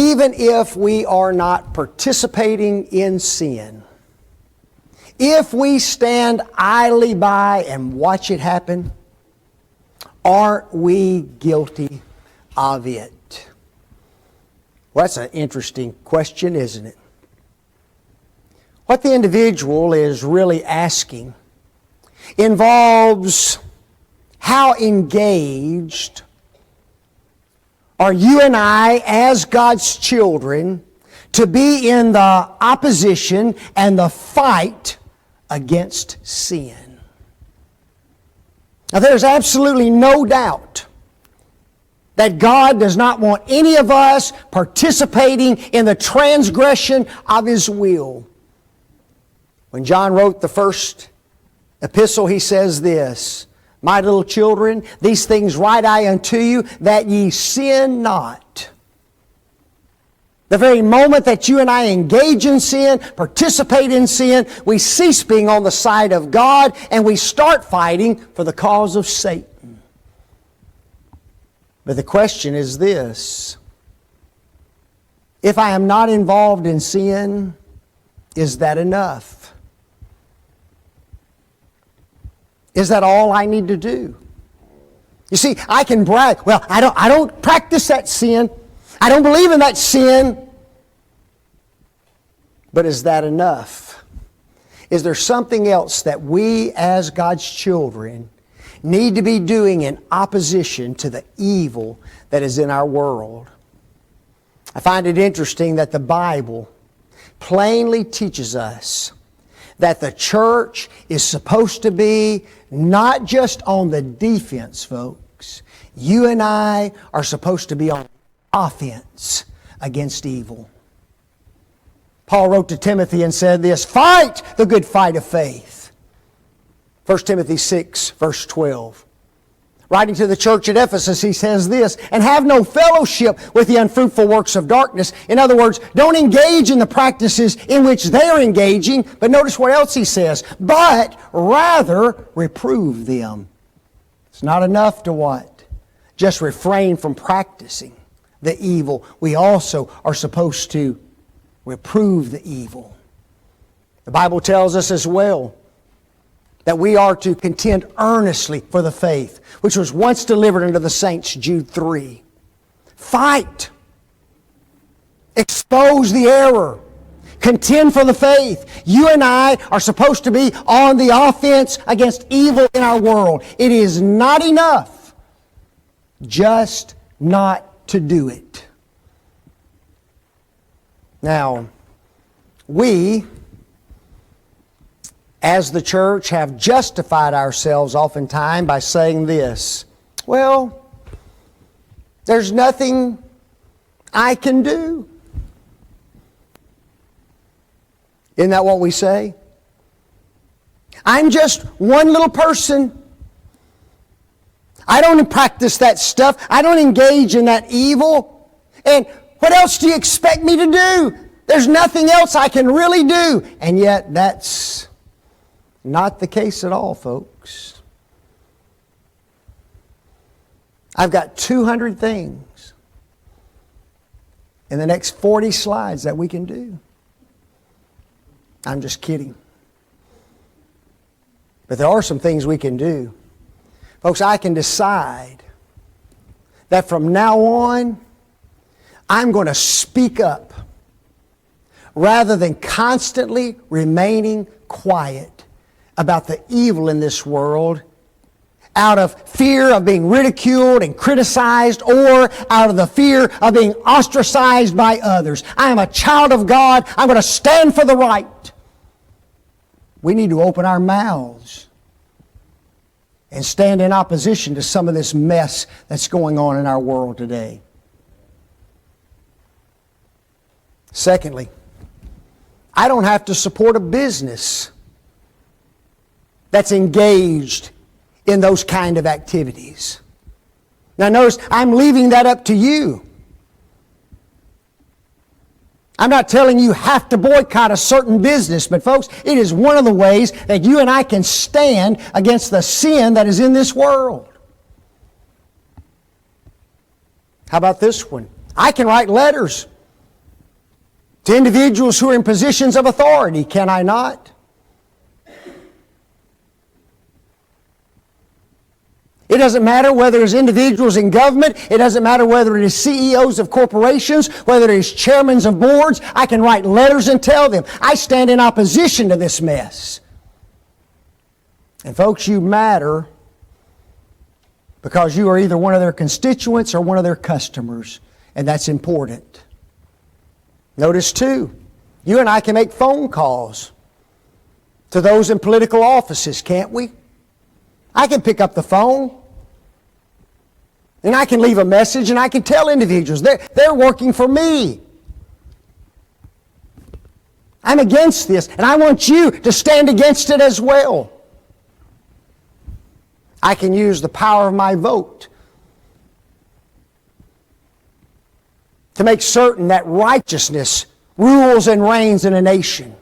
even if we are not participating in sin, if we stand idly by and watch it happen, aren't we guilty of it? Well, that's an interesting question, isn't it? What the individual is really asking involves how engaged are you and I as God's children to be in the opposition and the fight against sin. Now, there's absolutely no doubt that God does not want any of us participating in the transgression of His will. When John wrote the first epistle, he says this, "My little children, these things write I unto you, that ye sin not." The very moment that you and I engage in sin, participate in sin, we cease being on the side of God and we start fighting for the cause of Satan. But the question is this: if I am not involved in sin, is that enough? Is that all I need to do? You see, I can brag, well, I don't practice that sin. I don't believe in that sin. But is that enough? Is there something else that we as God's children need to be doing in opposition to the evil that is in our world? I find it interesting that the Bible plainly teaches us that the church is supposed to be not just on the defense, folks. You and I are supposed to be on offense against evil. Paul wrote to Timothy and said this, "Fight the good fight of faith." 1 Timothy 6, verse 12. Writing to the church at Ephesus, he says this, "And have no fellowship with the unfruitful works of darkness." In other words, don't engage in the practices in which they are engaging. But notice what else he says. "But rather reprove them." It's not enough to what? Just refrain from practicing the evil. We also are supposed to reprove the evil. The Bible tells us as well that we are to contend earnestly for the faith, which was once delivered unto the saints, Jude 3. Fight. Expose the error. Contend for the faith. You and I are supposed to be on the offense against evil in our world. It is not enough just not to do it. Now, we, as the church, have justified ourselves oftentimes by saying this, well, there's nothing I can do. Isn't that what we say? I'm just one little person. I don't practice that stuff. I don't engage in that evil. And what else do you expect me to do? There's nothing else I can really do. And yet that's not the case at all, folks. I've got 200 things in the next 40 slides that we can do. I'm just kidding. But there are some things we can do. Folks, I can decide that from now on, I'm going to speak up rather than constantly remaining quiet about the evil in this world out of fear of being ridiculed and criticized or out of the fear of being ostracized by others. I am a child of God. I'm going to stand for the right. We need to open our mouths and stand in opposition to some of this mess that's going on in our world today. Secondly, I don't have to support a business that's engaged in those kind of activities. Now notice, I'm leaving that up to you. I'm not telling you have to boycott a certain business, but folks, it is one of the ways that you and I can stand against the sin that is in this world. How about this one? I can write letters To individuals who are in positions of authority, can I not? It doesn't matter whether it's individuals in government. It doesn't matter whether it is CEOs of corporations, whether it is chairmen of boards. I can write letters and tell them, I stand in opposition to this mess. And folks, you matter because you are either one of their constituents or one of their customers. And that's important. Notice too, you and I can make phone calls to those in political offices, can't we? I can pick up the phone and I can leave a message and I can tell individuals they're working for me. I'm against this and I want you to stand against it as well. I can use the power of my vote to make certain that righteousness rules and reigns in a nation.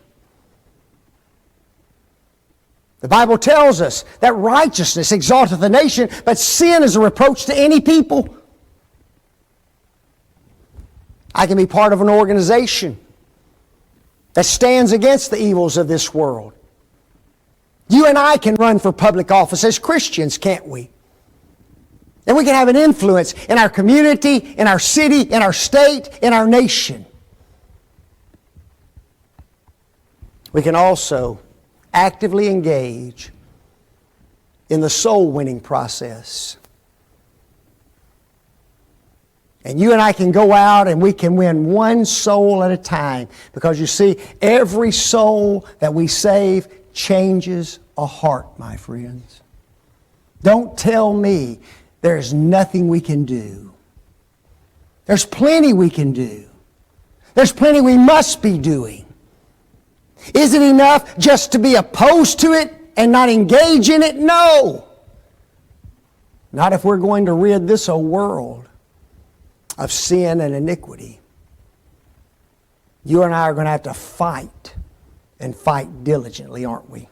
The Bible tells us that righteousness exalteth a nation, but sin is a reproach to any people. I can be part of an organization that stands against the evils of this world. You and I can run for public office as Christians, can't we? And we can have an influence in our community, in our city, in our state, in our nation. We can also actively engage in the soul-winning process. And you and I can go out and we can win one soul at a time. Because you see, every soul that we save changes a heart, my friends. Don't tell me there's nothing we can do. There's plenty we can do. There's plenty we must be doing. Is it enough just to be opposed to it and not engage in it? No. Not if we're going to rid this old world of sin and iniquity. You and I are going to have to fight, and fight diligently, aren't we?